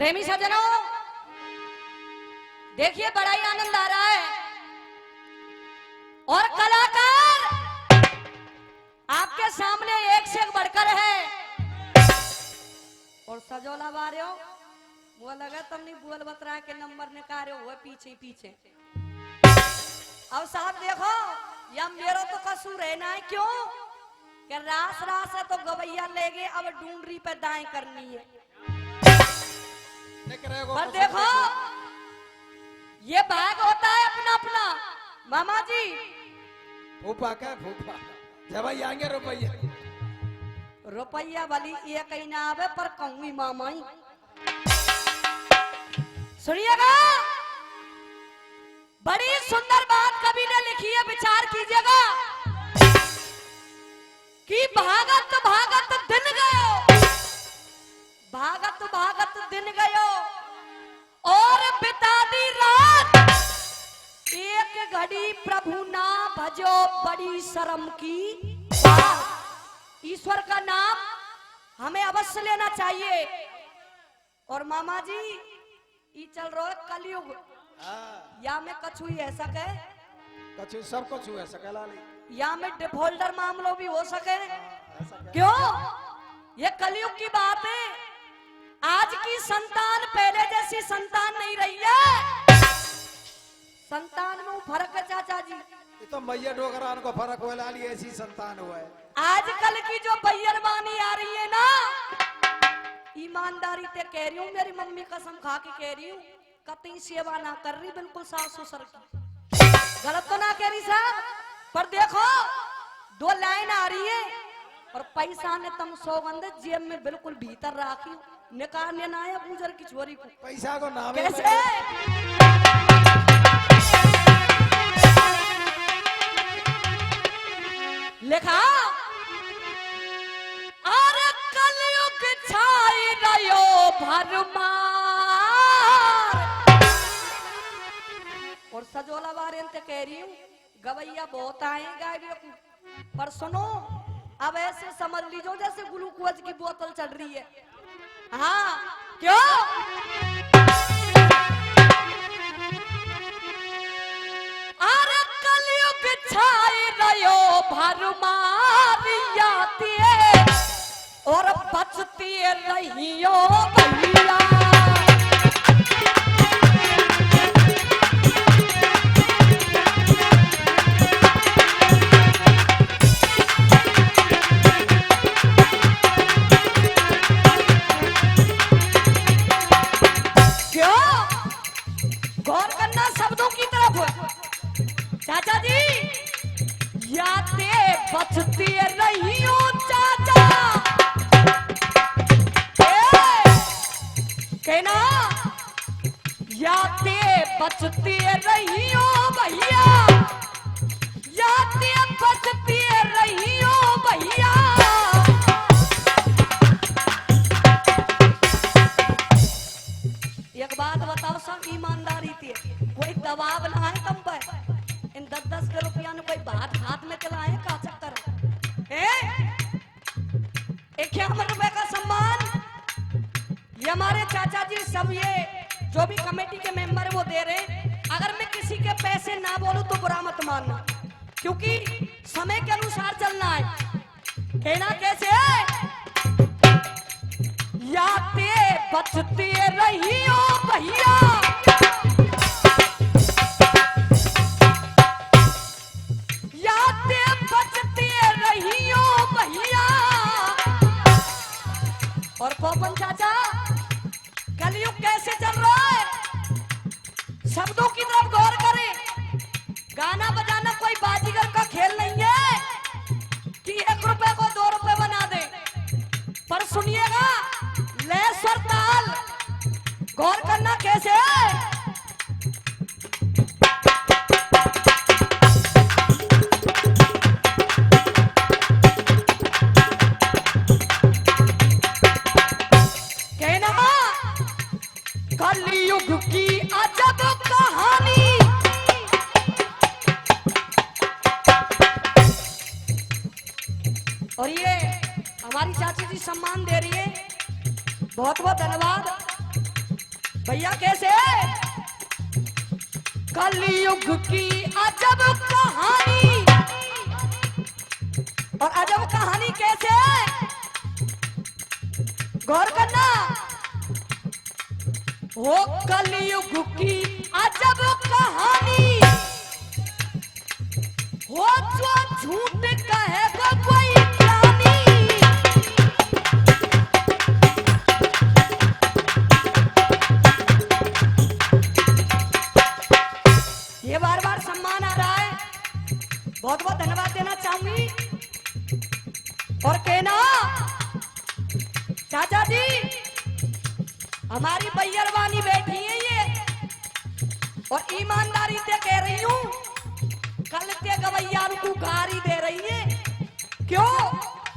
प्रेमी सज्जनों, देखिए बड़ा ही आनंद आ रहा है और कलाकार आपके सामने एक से एक बढ़कर है। और सजोला बारे वो लगा तुमने बोल बतरा के नंबर निकाले हुए पीछे पीछे। अब साहब देखो, या मेरा तो कसूर है ना, क्यों कि रास रास है तो गवैया ले गए, अब ढूंढरी पे दाएं करनी है। पर देखो ये भाग होता है अपना अपना। मामा जी फूफा क्या फूफा जब आएंगे रुपया रुपया वाली ये कहीं ना आवे, पर कहूंगी मामा ही। सुनिएगा, बड़ी सुंदर बात कवि ने लिखी है, विचार कीजिएगा कि भागत भागत दिन गयो, भागत भागत दिन गयो और बिता दी रात, एक घड़ी प्रभु ना भजो बड़ी शर्म की बात। ईश्वर का नाम हमें अवश्य लेना चाहिए। और मामा जी ये चल रहा है कलयुग, या में कछु ही ऐसा कहे, कछु सब कुछ हुआ सकला या में डिफॉल्टर मामलों भी हो सके। क्यों? ये कलयुग की बात है। आज की संतान पहले जैसी संतान नहीं रही है। संतान में फर्क है चाचा जी। ये तो मैया डोगरान को फर्क हुआ लाली, ऐसी संतान हुआ है। आजकल की जो बैरबानी आ रही है ना, ईमानदारी से कह रही हूँ, मेरी मम्मी कसम खा के कह रही हूँ, कतई सेवा ना कर रही, बिल्कुल सास ससुर की। गलत तो ना कह रही साहब, पर देखो दो लाइन आ रही है और पैसा ने तुम सौगंध जेब में बिल्कुल भीतर राखी, निकालने ना आया गुजर की छोरी को। पैसा को नाम कैसे? लिखा और कलयुग छाई रयो भरमार। और सजोला बारे कह रही हूँ, गवैया बहुत आए गाय, पर सुनो अब ऐसे समझ लीजिए जैसे ग्लूकोज की बोतल चल रही है। हाँ क्यों? अरे कलयुग छाई रयो भरमारिया तिए और बचती रहियो भैया। गौर करना शब्दों की तरफ। चाचा जी याते बचती रही हो चाचा, कहना याते बचती रही हो भैया, याते बचती रही हो भैया। एक बात बताओ, सब ईमानदारी थी, कोई दबाव ना है तुम पर। इन 10-10 के रुपया ने कोई बात हाथ में चलाए का चक्कर है? 51 रुपए का सम्मान ये हमारे चाचा जी सब, ये जो भी कमेटी के मेंबर वो दे रहे हैं। अगर मैं किसी के पैसे ना बोलूं तो बुरा मत मानना, क्योंकि समय के अनुसार चलना है। कहना कैसे है? याते बचती रही हो भैया, याते बचती रही हो भैया। और पोपन चाचा कलयुग कैसे चल रहा है, शब्दों की तरफ गौर करें। गाना बजाना कोई बाजीगर का खेल नहीं है कि 1 रुपए को 2 रुपए बना दे। पर सुनिएगा, ले स्वर ताल, गौर करना कैसे है। कहना कलयुग की अजब कहानी, और ये हमारी चाची जी सम्मान दे रही है, बहुत बहुत धन्यवाद। भैया कैसे? कलयुग की अजब कहानी, और अजब कहानी कैसे है? गौर करना। वो कलयुग की अजब कहानी, वो जो झूठ कहेगा कोई ज्ञानी। ये बार बार सम्मान आ रहा है, बहुत बहुत धन्यवाद देना चाहूंगी। और कहना चाचा जी हमारी बैयरवानी बैठी है ये, और ईमानदारी से कह रही हूं, कल के गवैया को गारी दे रही है। क्यों?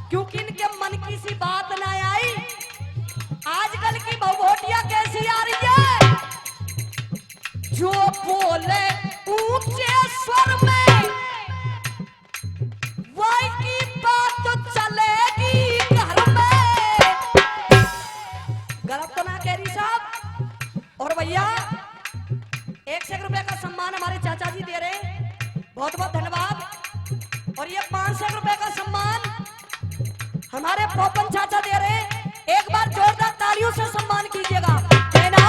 क्योंकि इनके मन की सी बात ना आई। आजकल की भवोटिया कैसी आ रही है, जो बोले ऊंचे स्वर में वही की बात तो चलेगी घर में। गलत तो ना कह रही साहब। और भैया 1 रुपए का सम्मान हमारे चाचा जी दे रहे हैं, बहुत बहुत धन्यवाद। और ये 500 रुपए का सम्मान हमारे पोपन चाचा दे रहे हैं, एक बार जोरदार तालियों से सम्मान कीजिएगा। कहना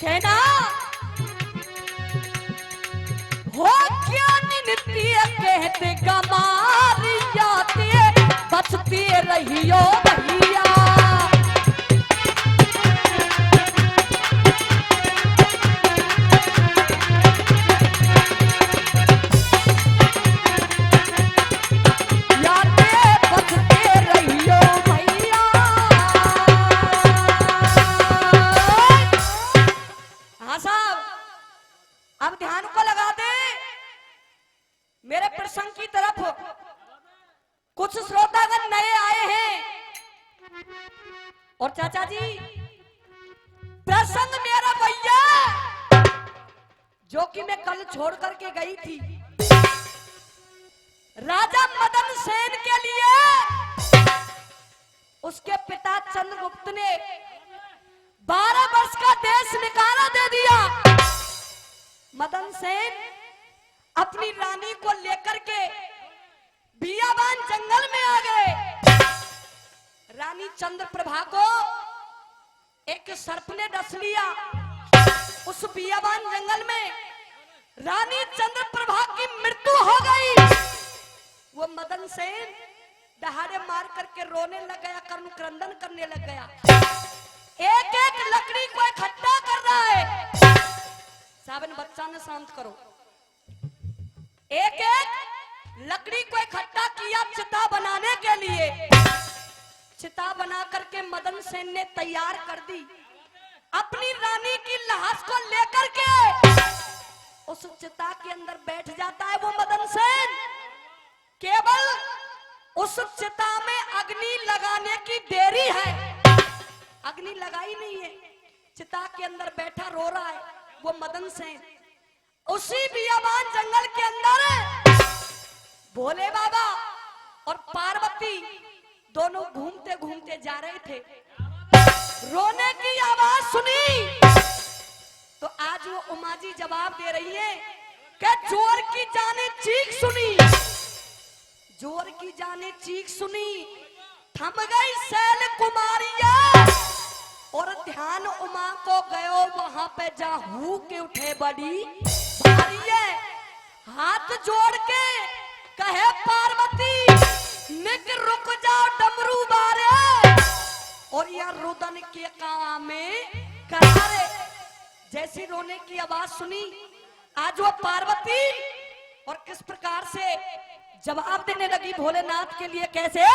कहना हो क्या नित्य कहते गमारी जाते, बचते रहियो भैया। याते बचते रहियो भैया। हाँ साहब, अब ध्यान को लगा दे मेरे प्रसंग की तरफ। कुछ श्रोतागण नए आए हैं, और चाचा जी प्रसंग मेरा भैया जो कि मैं कल छोड़ करके गई थी, राजा मदन सेन के लिए उसके पिता चंद्रगुप्त ने 12 वर्ष का देश निकाला दे दिया। मदन सेन अपनी रानी को लेकर के बियाबान जंगल में आ गए। रानी चंद्रप्रभा को एक सर्प ने डस लिया। उस बियाबान जंगल में रानी चंद्रप्रभा की मृत्यु हो गई। वो मदन सेन दहाड़े मार करके रोने लग गया, कर्ण क्रंदन करने लग गया। एक एक लकड़ी को इकट्ठा कर रहा है। सावन बच्चा ने शांत करो। एक एक लकड़ी को इकट्ठा किया चिता बनाने के लिए। चिता बना करके मदन सेन ने तैयार कर दी। अपनी रानी की लाश को लेकर के उस चिता के अंदर बैठ जाता है वो मदन सेन। केवल उस चिता में अग्नि लगाने की देरी है, अग्नि लगाई नहीं है। चिता के अंदर बैठा रो रहा है वो मदन सेन। उसी बियाबान जंगल के अंदर भोले बाबा और पार्वती दोनों घूमते घूमते जा रहे थे। रोने की आवाज सुनी तो आज वो उमा जी जवाब दे रही है कि जोर की जाने चीख सुनी, जोर की जाने चीख सुनी, थम गई शैल कुमारिया और ध्यान उमा को गयो वहां पे जाहू के उठे बड़ी भारी है। हाथ जोड़ के कहे पार्वती निक रुक जाओ डमरू बारे, और यह रुदन के काम में करारे। जैसी रोने की आवाज सुनी आज वो पार्वती और किस प्रकार से जवाब देने लगी भोलेनाथ के लिए। कैसे?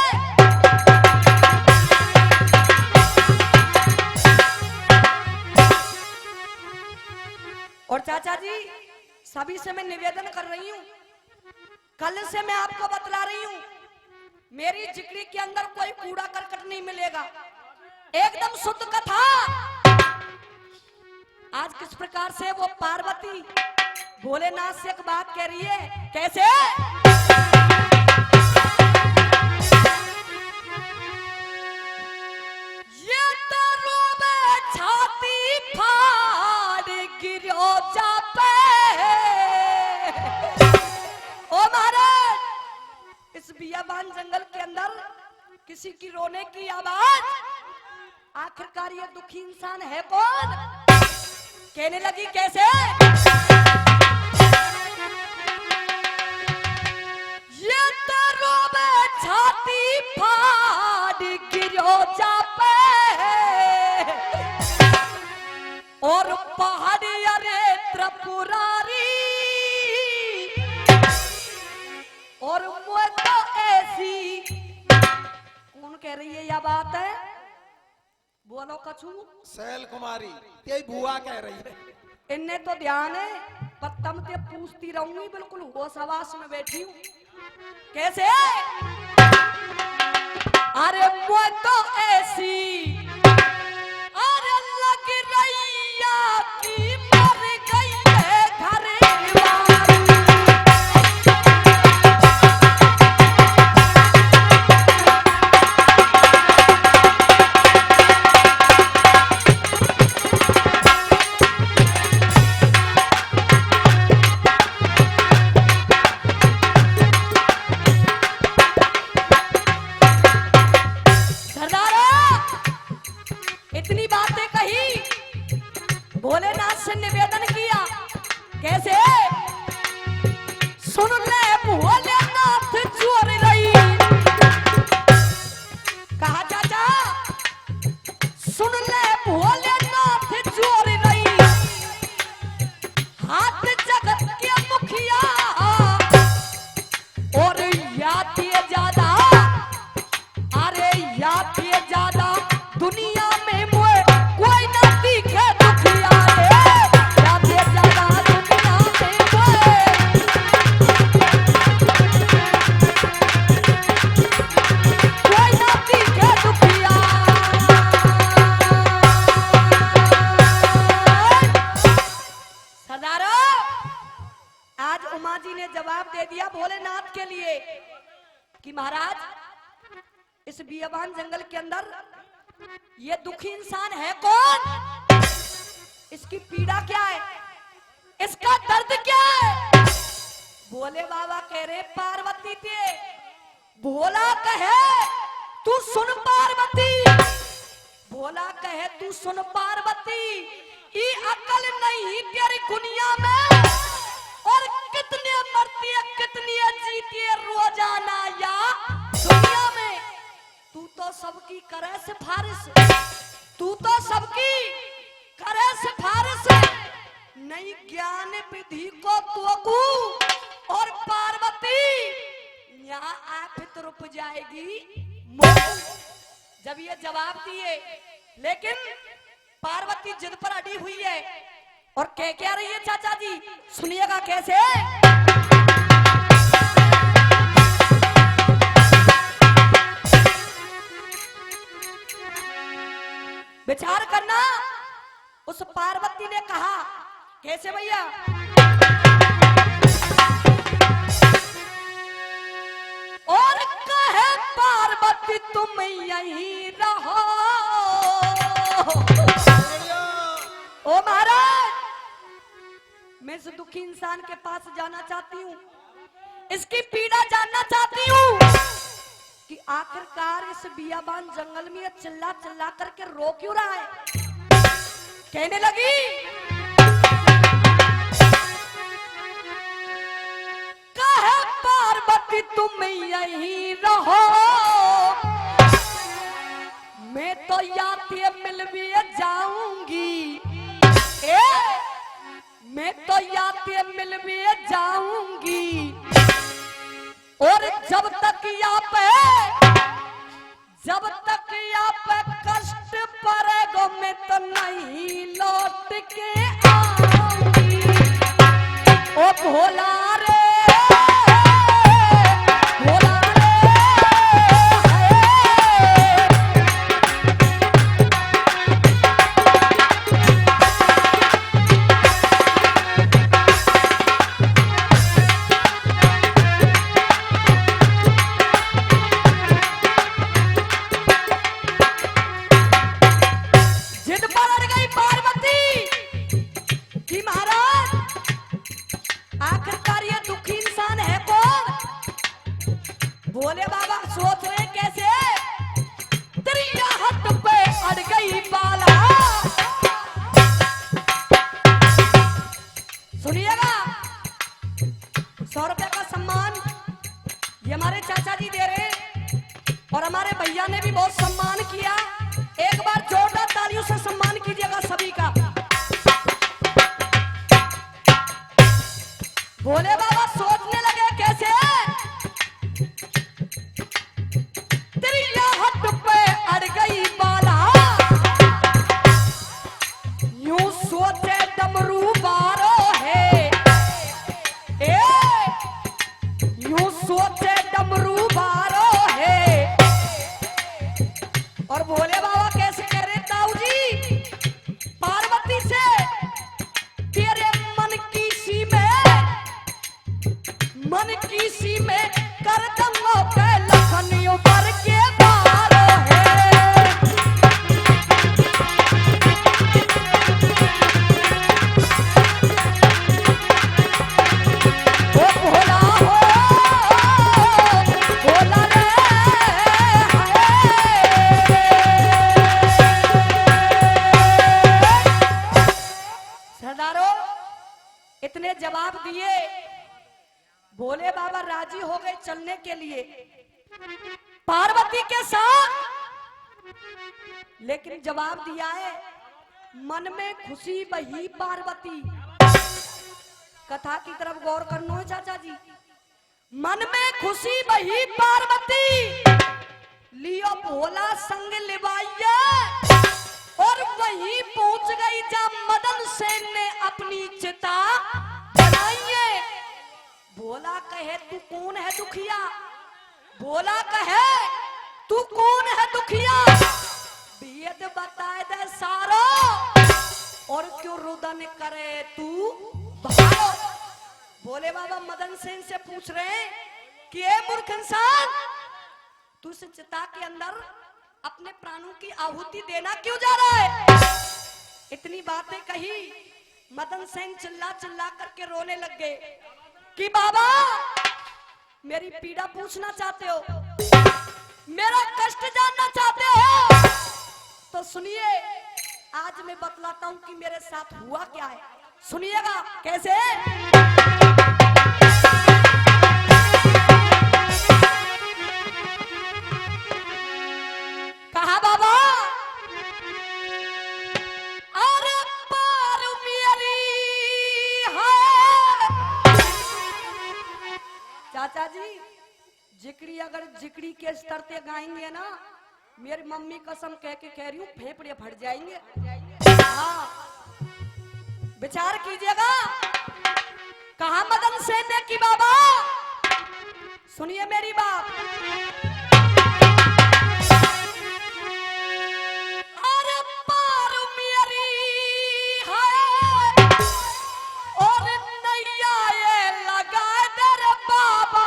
और चाचा जी सभी से मैं निवेदन कर रही हूं, कल से मैं आपको बतला रही हूं, मेरी जिगरी के अंदर कोई कूड़ा करकट नहीं मिलेगा, एकदम शुद्ध कथा। आज किस प्रकार से वो पार्वती भोलेनाथ से एक बात कह रही है, कैसे? ये तो रोवे छाती फाड़ गिरो जा पे। ओ महाराज, इस बियाबान जंगल के अंदर किसी की रोने की आवाज, आखिरकार ये दुखी इंसान है कौन? कहने लगी कैसे? ये तो रोवे छाती फाड़ गिरो जा पे और पहाड़ी अरे त्रिपुरारी और मुझे तो ऐसी। कौन कह रही है यह बात है? बोलो कछु। सैल कुमारी ते बुआ कह रही है। इनने तो ध्यान है, पत्तम ते पूछती रहूंगी, बिल्कुल होश हवास में बैठी हूँ। कैसे? अरे वो तो ऐसी अरे लग रही कि मर गई है घर वाली। इतनी बातें कही, भोलेनाथ से निवेदन किया, कैसे? सुन ले भोलेनाथ जोर रही। कहा चाचा, सुन ले भोलेनाथ जोर रही। हाथ जगत के मुखिया और याद ये ज्यादा, अरे याद ये ज्यादा दुनिया में मुझे कोई ना दिखे दुखिया रे। याद ये ज्यादा दुनिया में कोई ना दिखे दुखिया। सरदारो, आज उमा जी ने जवाब दे दिया भोलेनाथ के लिए कि महाराज, इस बियाबान जंगल के अंदर ये दुखी इंसान है कौन? इसकी पीड़ा क्या है? इसका दर्द क्या है? भोले बाबा कह रहे पार्वती थे। भोला कहे तू सुन पार्वती, भोला कहे तू सुन पार्वती, ये अकल नहीं तेरी दुनिया में। और कितने मरती है कितनी जीती है रोजाना या दुनिया में। तू तो सबकी करे सिफारिश, तू तो सबकी करे सिफारिश, नई ज्ञान विधि को तोकू और पार्वती यहाँ आफित रुक जाएगी। जब ये जवाब दिए, लेकिन पार्वती जिद पर अड़ी हुई है और कह क्या रही है चाचा जी, सुनिएगा कैसे? विचार करना। उस पार्वती ने कहा कैसे भैया? और कहे पार्वती तुम यहीं रहो। ओ महाराज, मैं इस दुखी इंसान के पास जाना चाहती हूँ, इसकी पीड़ा जानना चाहती हूँ कि आखिरकार इस बियाबान जंगल में चिल्ला चिल्ला करके रो क्यों रहा है। कहने लगी, कहे पार्वती तुम यहीं रहो, मैं तो याते मिल भी जाऊंगी। मैं तो याते मिल भी जाऊंगी। और जब तक यहाँ पे कष्ट पड़ेगा, मैं तो नहीं लौट के आऊंगी। ओ भोला रे, भोला रे, भोले बाबा कैसे कह रहे ताऊ जी पार्वती से, तेरे मन की सी में कर दंगो के लखनियों पर के बारो है। ओ भोला हो भोला रे सरदारों इतने जवाब दिए, भोले बाबा राजी हो गए चलने के लिए पार्वती के साथ, लेकिन जवाब दिया है मन में खुशी बही पार्वती। कथा की तरफ गौर करना है चाचा जी। मन में खुशी बही पार्वती, लियो भोला संग लिवाइया, और वहीं पहुंच गई जब मदन सेन ने अपनी चिता बनाई है। भोला कहे तू कौन है दुखिया, भोला कहे तू कौन है दुखिया, भेद बताए दे सारो, और क्यों रुदन करे तू भारो। भोले बाबा मदन सेन से पूछ रहे हैं कि ए मूर्ख इंसान, तू इस चिता के अंदर अपने प्राणों की आहुति देना क्यों जा रहा है। इतनी बातें कही, मदन सेन चिल्ला चिल्ला करके रोने लग गए कि बाबा मेरी पीड़ा पूछना चाहते हो, मेरा कष्ट जानना चाहते हो, तो सुनिए आज मैं बतलाता हूं कि मेरे साथ हुआ क्या है। सुनिएगा कैसे। कहा बाबा अरे पार मेरी है। चाचा जी जिकड़ी अगर जिकड़ी के स्तर पे गाएंगे ना, मेरी मम्मी कसम कह के कह रही हूँ फेफड़े फट जाएंगे। हाँ विचार कीजिएगा। कहा मदन सेन ने कि बाबा सुनिए मेरी बात, अरे पार मेरी है और नैया ये लगा दर बाबा।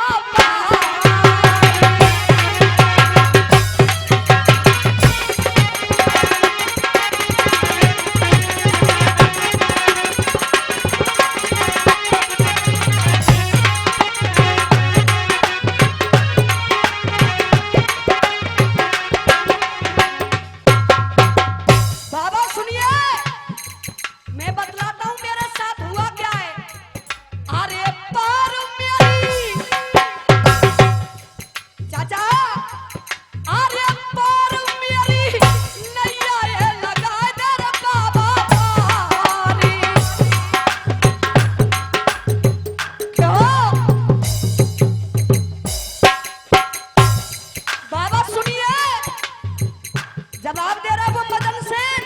जवाब दे रहा है वो मदन सेन,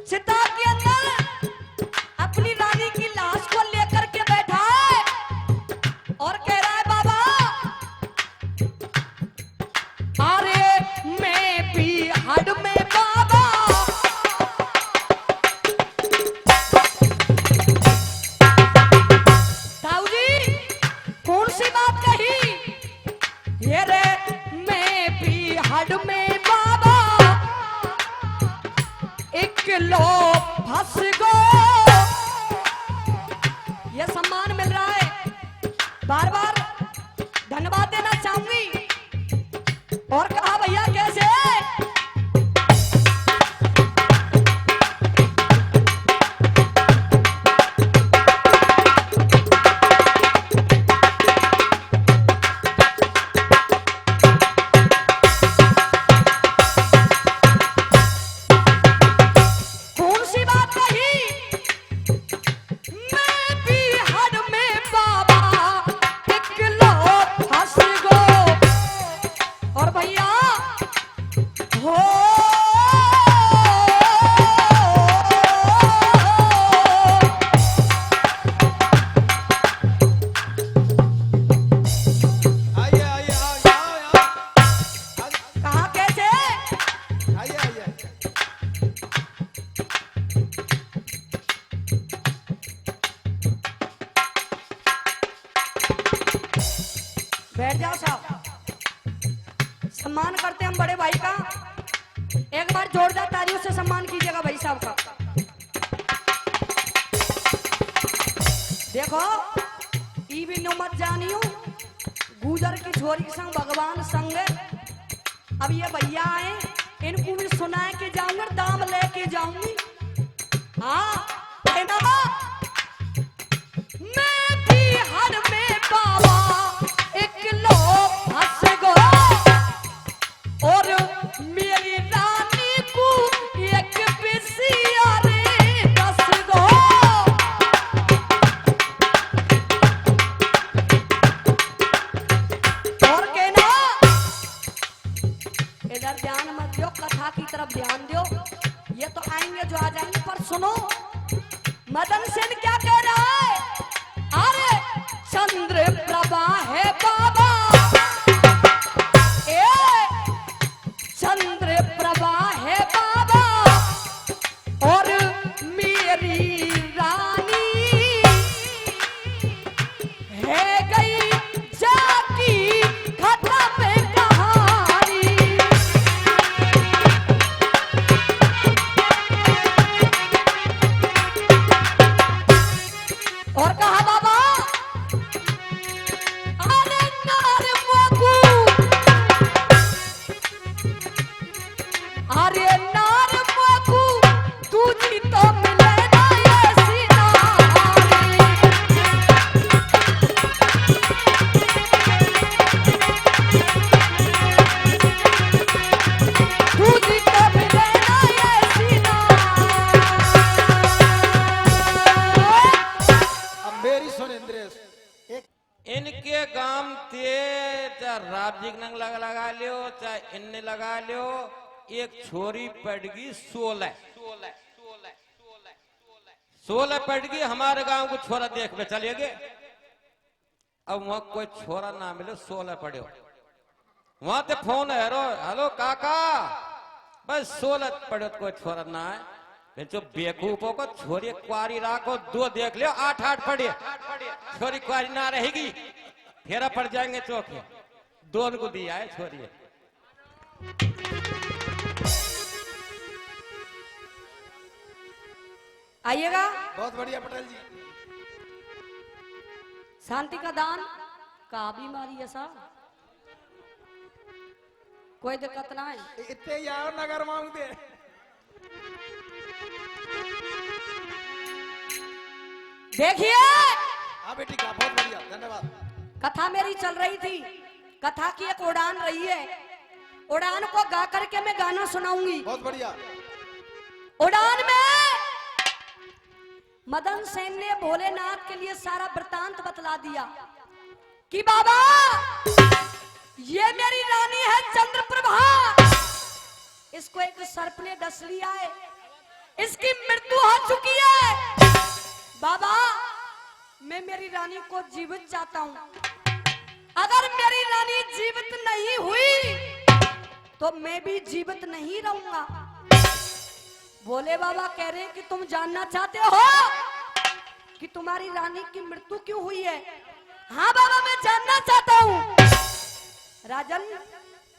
चिता के अंदर अपनी रानी की लाश को लेकर के बैठा है और कह रहा है बाबा अरे मैं भी हड में बाबा। ताऊ जी कौन सी बात कही, ये रे मैं भी हड में बाबा, एक लो एक बार जोरदार तालियों से सम्मान कीजिएगा भाई साहब का। देखो ई भी नो मत जानियो गुजर की छोरी संग भगवान संग। अब ये भैया आए, इनको भी सुनाए के जाऊंगा, दाम लेके जाऊंगी। हाँ है ना? मैं भी हर में बाबा एक लो फंस गो, और मेरी रानी को एक बिसिया रे दस गो। और कहना इधर ध्यान मत दो, कथा की तरफ ध्यान दो। ये तो आएंगे जो आ जाएंगे, पर सुनो मदन सेन क्या कह रहा है। अरे चंद्र प्रभा है बाबा, ए चंद्र प्रभा है बाबा, और मेरी रानी है गई जाकी खता पे कहानी। और कहा बाबा, अरे नार मोगू, अरे नार मोगू, तुझी तो मिले ना ऐसी नारी। तुझी तो मिले ना ऐसी नारी। अब मेरी सुन इंद्रेश, एक इनके गांव ते चाहे राबजी नंग लगा लियो, चाहे इनने लगा लियो, एक छोरी पड़गी 16 पड़गी। हमारे गांव को छोरा देख में चलिए। अब वहां कोई छोरा ना मिले, 16 पड़े वहां ते फोन है, हेलो काका, बस 16 पड़े कोई छोरा ना है। जो बेवकूफों को छोरी कुआरी राखो, 2 देख लियो, 8 पड़े, छोरी कुआरी ना रहेगी, फेरा पड़ जाएंगे चौके। 2 को दिया है छोरी। आइएगा, बहुत बढ़िया पटेल जी। शांति का दान का बीमारी ऐसा कोई दिक्कत ना है। इतने यार नगर मांगते। देखिए हाँ बेटी का बहुत बढ़िया, धन्यवाद। कथा मेरी चल रही थी, कथा की एक उड़ान रही है। उड़ान को गा करके मैं गाना सुनाऊंगी। बहुत बढ़िया। उड़ान में मदन सेन ने भोलेनाथ के लिए सारा वृतांत बतला दिया कि बाबा ये मेरी रानी है चंद्रप्रभा, इसको एक सर्प ने डस लिया है, इसकी मृत्यु हो चुकी है। बाबा मैं मेरी रानी को जीवित चाहता हूं, अगर मेरी रानी जीवित नहीं हुई तो मैं भी जीवित नहीं रहूंगा। भोले बाबा कह रहे हैं कि तुम जानना चाहते हो कि तुम्हारी रानी की मृत्यु क्यों हुई है। हाँ बाबा मैं जानना चाहता हूँ। राजन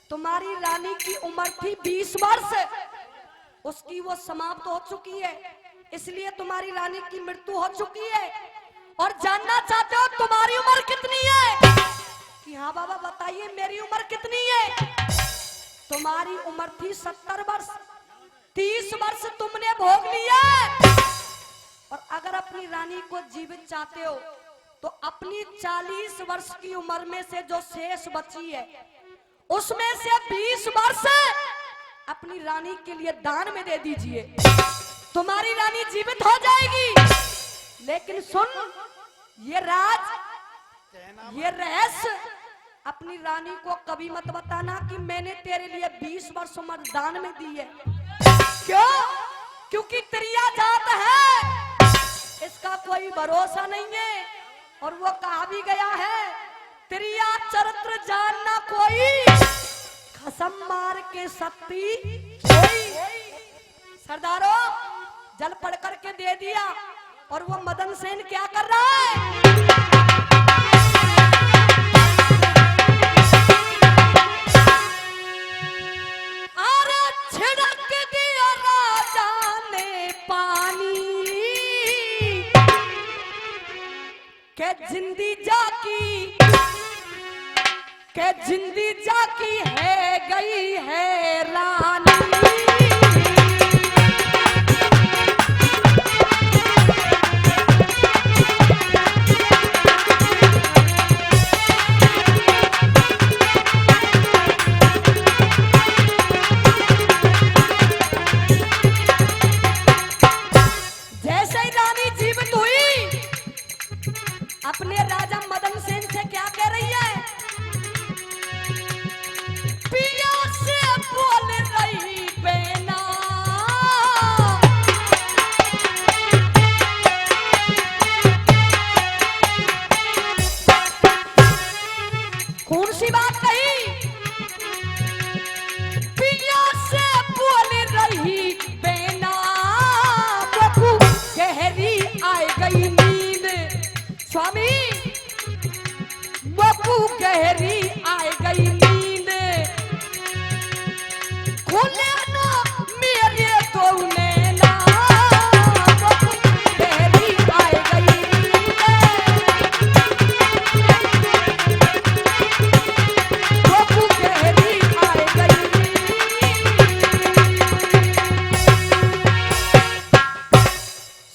तुम्हारी रानी की उम्र थी 20 वर्ष, उसकी वो समाप्त हो चुकी है, इसलिए तुम्हारी रानी की मृत्यु हो चुकी है। और जानना चाहते हो तुम्हारी उम्र कितनी है कि हाँ बाबा बताइए मेरी उम्र कितनी है। तुम्हारी उम्र थी 70 वर्ष, 30 वर्ष तुमने भोग लिया। और अगर अपनी रानी को जीवित चाहते हो तो अपनी 40 वर्ष की उम्र में से जो शेष बची है उसमें से 20 वर्ष अपनी रानी के लिए दान में दे दीजिए, तुम्हारी रानी जीवित हो जाएगी। लेकिन सुन ये राज, ये रहस्य अपनी रानी को कभी मत बताना कि मैंने तेरे लिए 20 वर्ष उम्र दान में दी है। क्यों? क्योंकि त्रिया जात है, इसका कोई भरोसा नहीं है। और वो कहा भी गया है त्रिया चरित्र जानना कोई, कसम मार के सत्ती कोई। सरदारों जल पढ़ करके दे दिया। और वो मदन सेन क्या कर रहा है? अरे छिड़क के जिंदी जाकी के जिंदी जाकी है गई है रानी। अपने राजा मदन सेन से क्या कह रही है? पिया से बोल रही बेना, कौन सी बात कही? पिया से बोल रही बेना, बबू गहरी आए गई नींद। स्वामी बबू गहरी आए गई नींद, खुले ना मेरे तो नैना, बबू गहरी आए गई नींद, बबू गहरी आए गई नींद।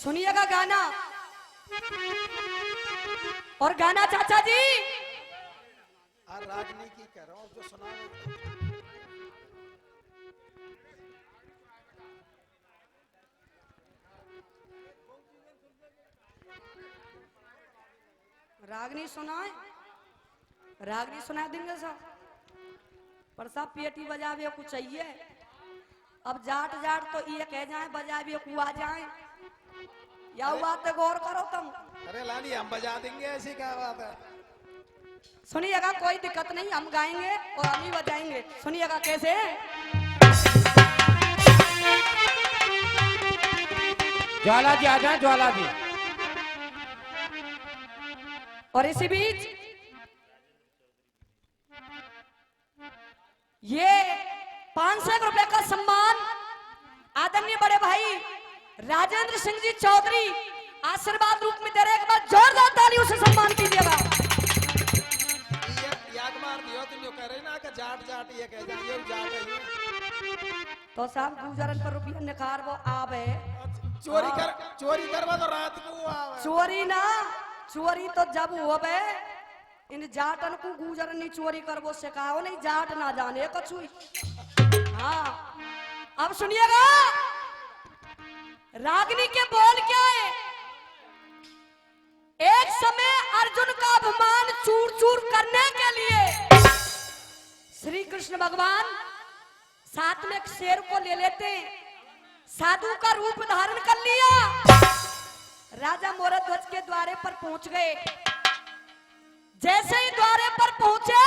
सुनिएगा गाना, और गाना चाचा जी रागनी की कह रहा हूँ जो सुना रागनी सुनाए, रागनी सुना देंगे सब, पर सब पेटी बजावे कुछ चाहिए। अब जाट जाट तो ये कह जाए बजावे को आ जाए, या बात पे गौर करो तुम। अरे लाली हम बजा देंगे, ऐसी क्या बात है? सुनिएगा, कोई दिक्कत नहीं, हम गाएंगे और हम ही बजाएंगे। सुनिएगा कैसे? ज्वाला जी आ जाए, ज्वाला जी। और इसी बीच ये 500 रुपए का सम्मान आदरणीय बड़े भाई राजेंद्र सिंह जी चौधरी आशीर्वाद रूप में दे रहे। एक बार जोरदार तालियों से सम्मान कीजिएगा। याद मार दियो तुम जो कह रहे ना कि जाट जाट ये कह जाइए जाट है। तो साहब गुजरन पर रुपया निखार वो आवे, चोरी करवा तो रात को आवे। चोरी ना, चोरी तो जब होवे, इन जाटन को गुजरन नहीं चोरी करवो सिखाओ, नहीं जाट ना जाने कछु। हाँ, अब सुनिएगा रागनी के बोल क्या है? एक समय अर्जुन का अभिमान चूर चूर करने के लिए श्री कृष्ण भगवान साथ में एक शेर को ले लेते, साधु का रूप धारण कर लिया। राजा मोरध्वज के द्वारे पर पहुंच गए। जैसे ही द्वारे पर पहुंचे,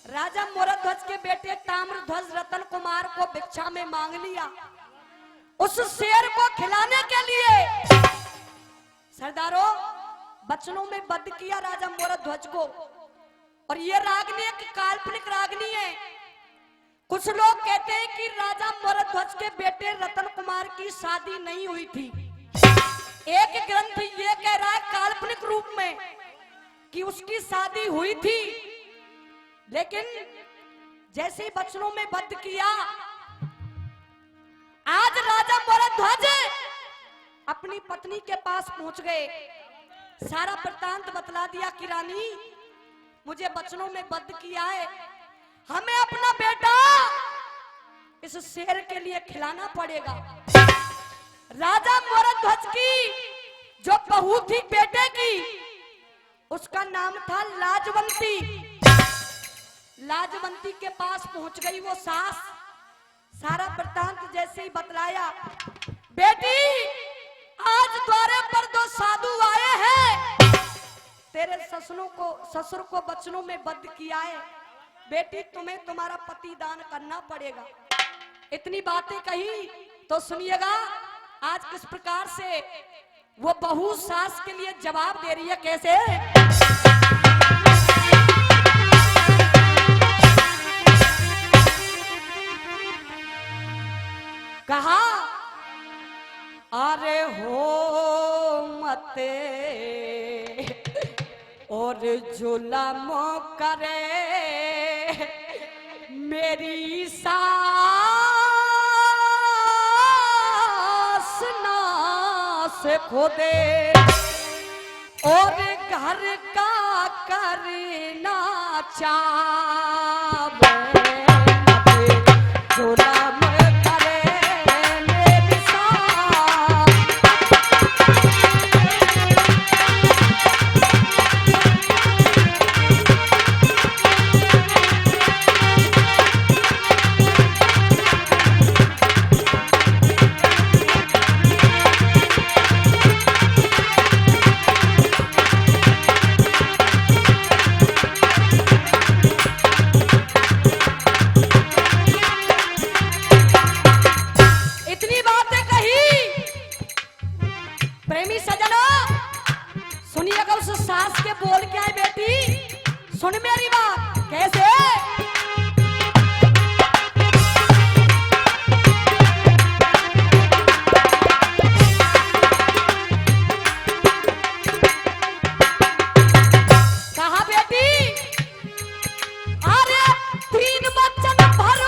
राजा मोरध्वज के बेटे ताम्रध्वज रतन कुमार को भिक्षा में मांग लिया उस शेर को खिलाने के लिए। सरदारों, बचनों में बद्ध किया राजा मोरध्वज को। और ये रागनी एक काल्पनिक रागनी है। कुछ लोग कहते हैं कि राजा मोरध्वज के बेटे रतन कुमार की शादी नहीं हुई थी। एक ग्रंथ ये कह रहा है काल्पनिक रूप में कि उसकी शादी हुई थी, लेकिन जैसे ही बचनों में बद्ध किया, आज राजा मोरध्वज अपनी पत्नी के पास पहुंच गए। सारा वृत्तांत बतला दिया कि रानी, मुझे बचनों में बद्ध किया है, हमें अपना बेटा इस शेर के लिए खिलाना पड़ेगा। राजा मोरध्वज की जो बहू थी बेटे की, उसका नाम था लाजवंती। लाजवंती के पास पहुंच गई वो सास। सारा वृत्तांत जैसे ही बतलाया, बेटी आज द्वारे पर दो साधु आए हैं, तेरे ससुर को बचनों में बद्ध किया है, बेटी तुम्हें तुम्हारा पति दान करना पड़ेगा। इतनी बातें कही तो सुनिएगा आज किस प्रकार से वो बहू सास के लिए जवाब दे रही है। कैसे? कहा, अरे हो मत मते और जुल्म करे मेरी सास नास खोदे और घर का करना चाहे जुल्म करे मेरी सास। इतनी बातें कही प्रेमी सजनों, सुनिएगा उस सास के बोल के आए बेटी, सुन मेरी बात कैसे। कहा बेटी, अरे 3 बच्चन भर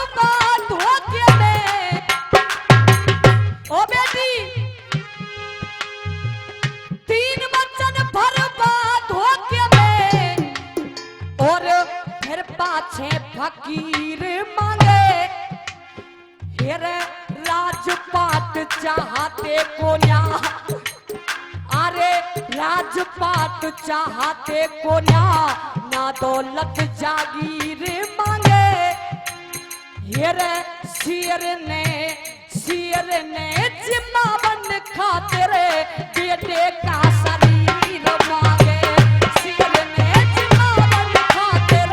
धोखे में, ओ बेटी 3 बच्चन भर धोखे में और फिर पाछे फकीर मांगे। फिर राजपाट चाहते कोन्या, अरे राजपाट चाहते कोन्या, ना दौलत जागीर मांगे। हिर शेर ने जिम्मा बन खातिर बेटे का शरीर मांगे। शेर ने जिम्मा बन खातिर,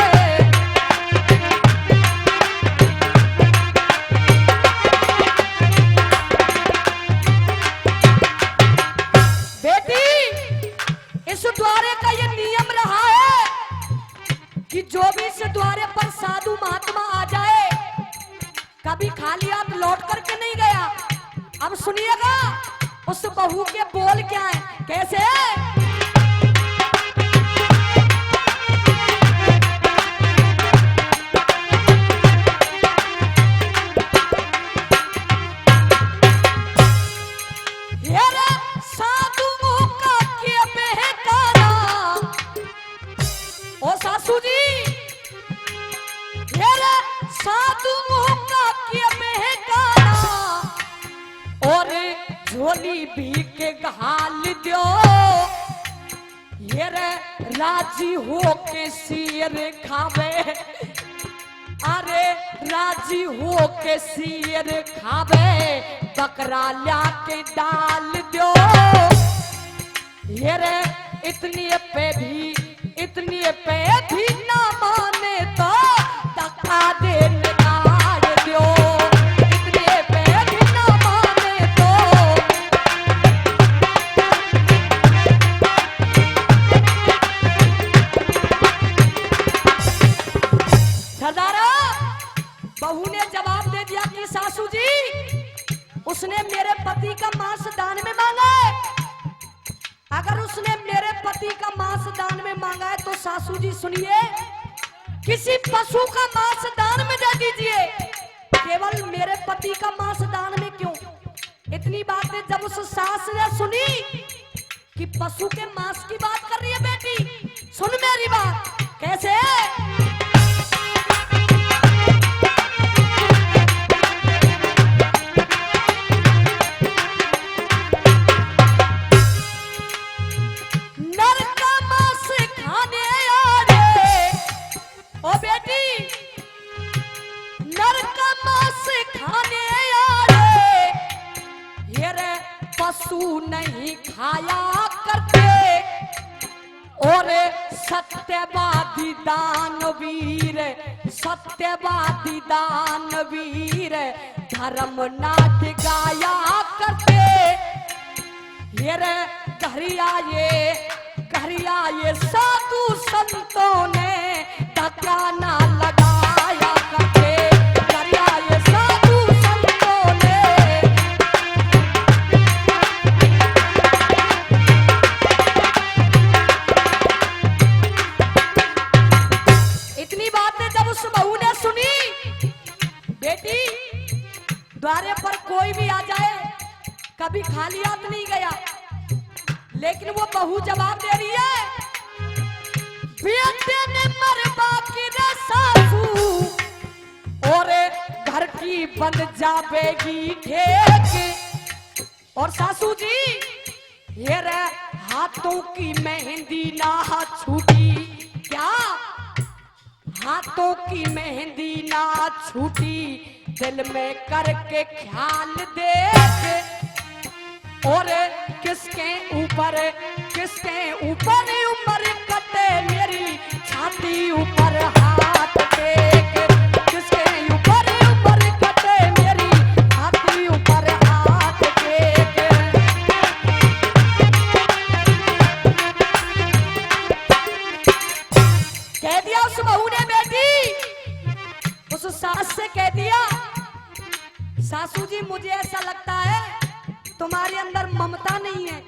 बेटी इस द्वारे का ये नियम रहा है कि जो भी इस द्वारे पर साधु महात्मा आ जाए, कभी खाली हाथ लौट करके नहीं गया। अब सुनिएगा उस बहू के बोल क्या है कैसे। हेरे साधुओं का के बेहकारा, ओ सासू जी हेरे साधुओं का के बेहकारा और झोली भी के घाल दो। हेरे राजी हो के शेर खावे, अरे राजी हो के शेर खावे, बकरा ला के डाल दो। हेरे इतनी पे भी ना माने तो धक्का दे निकाल दो। इतने पे भी ना माने तो सरदारा, बहू ने जवाब दे दिया कि सासू जी उसने मेरे पति का मांस दान में मांगा है। अगर उसने मेरे पति का मांस दान में मांगा है तो सासू जी सुनिए, किसी पशु का मांस दान में दे दीजिए, केवल मेरे पति का मांस दान में क्यों। इतनी बातें जब उस सास ने सुनी कि पशु के मांस की बात कर रही है बेटी, सुन मेरी बात कैसे। नर का मांस खाने आए, ओ बेटी नर का मांस खाने आए, ये रे पशु नहीं खाया करते। और सत्यवादी दानवीर धर्म नाट गाया करते। ये रे घरिया ये साधु संतों ने धक्का ना लगाया करते। घरिया ये साधु संतों ने द्वारे पर कोई भी आ जाए, कभी खाली हाथ नहीं गया। लेकिन वो बहू जवाब दे रही है, बेटे ने मरवा की रे सासू, और घर की बन जावेगी ठेके। और सासू जी ये रे हाथों की मेहंदी ना छूटी, क्या हाथों की मेहंदी ना छूटी, दिल में करके ख्याल देख, और किसके ऊपर उम्र कटे मेरी छाती ऊपर हाथ टेक, किसके ऊपर उम्र कटे मेरी छाती ऊपर हाथ टेक। कह दिया उस बहू ने बेटी, उस सास से कह दिया, सासू जी मुझे ऐसा लगता है तुम्हारे अंदर ममता नहीं है।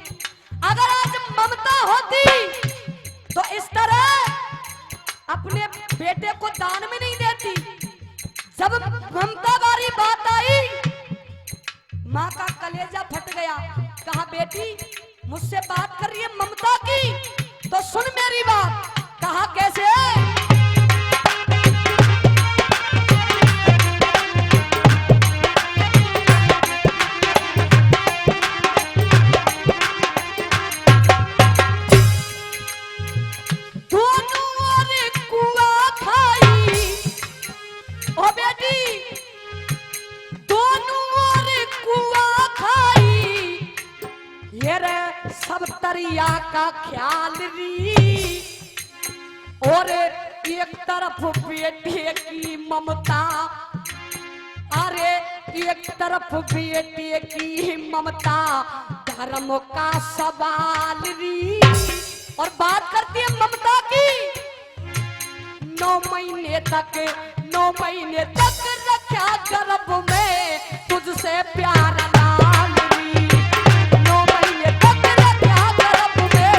अगर आज ममता होती तो इस तरह अपने बेटे को दान में नहीं देती। जब ममता वाली बात आई, माँ का कलेजा फट गया। कहा बेटी मुझसे बात कर रही है ममता की, तो सुन मेरी बात। कहा कैसे? सब तरिया का ख्याल री, और एक तरफ बेटे की ममता, अरे एक तरफ बेटे की ममता, धर्म का सवाल री। और बात करती है ममता की, 9 महीने तक रखा गर्भ में तुझसे प्यार लाल री, 9 महीने तक रखा गर्भ में।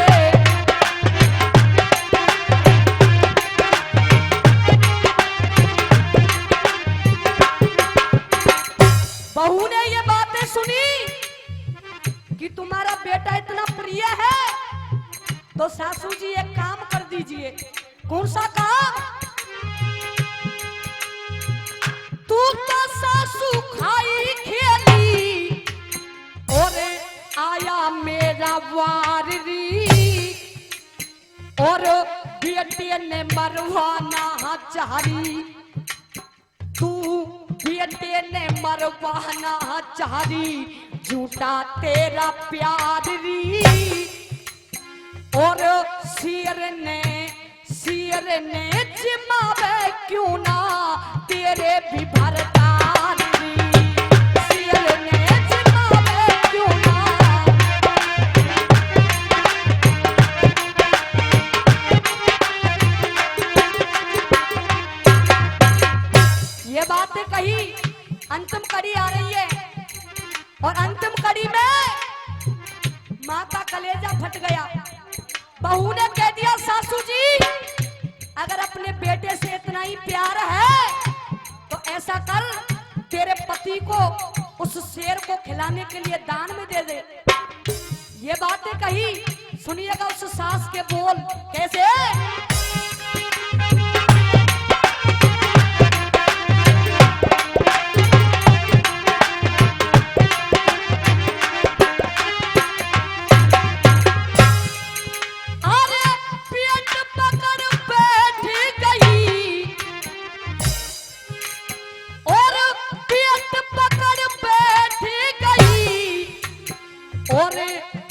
बहू ने ये बातें सुनी कि तुम्हारा बेटा इतना प्रिय है, तो सासू जी एक काम कर दीजिए। कौन सा काम? तू तो सासू खाई खेली, और आया मेरा वार री, और बेटे ने मरवाना चाही, तू बेटे ने मरवाना चाही, झूठा तेरा प्यार री। और शेर ने जिमावे क्यों ना तेरे भी भरतार री, शेर ने जिमावे क्यों ना। ये बातें कही, अंतिम कड़ी आ रही है, और अंतिम कड़ी में माँ का कलेजा फट गया। बहू ने कह दिया सासू जी अगर अपने बेटे से इतना ही प्यार है तो ऐसा कर, तेरे पति को उस शेर को खिलाने के लिए दान में दे दे। ये बातें कही, सुनिएगा उस सास के बोल कैसे?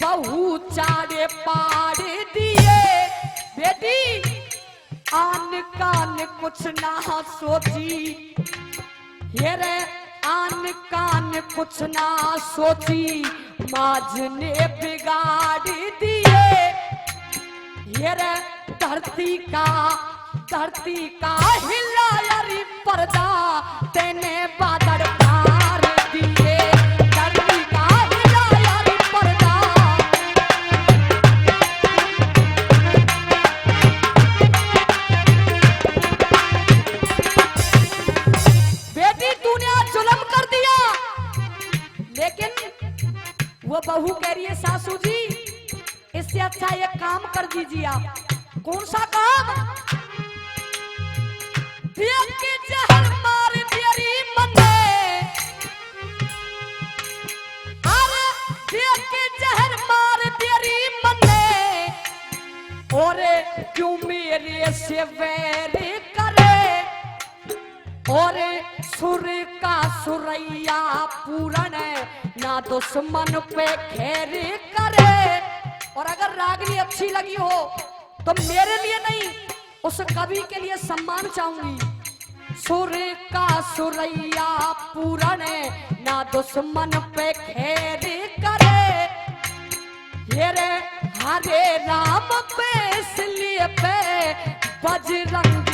बहू चारे पाड़ दिए, बेटी आन कान कुछ ना सोची, ये रे आन कान कुछ ना सोची, माज ने बिगाड़ दिए। ये रे धरती का हिलाया री पर्दा, तेने बादल पार दिए, धरती का हिलाया री पर्दा। बेटी तूने आज जुल्म कर दिया, लेकिन वो बहू कह रही है सासू जी इससे अच्छा एक काम कर दीजिए आप। कौन सा काम? देख के जहर मार तेरी मने, अरे देख के जहर मार तेरी मने, और क्यों मेरे से वैर करे, और सुर का सुरैया पूरन ना दुश्मन पे खैर करे। और अगर रागनी अच्छी लगी हो तो मेरे लिए नहीं उस कवि के लिए सम्मान चाहूंगी। सुर का सुरैया पूरन ना दुश्मन पे खैर करे, हेरे हरे राम पे इसलिए पे बजरंग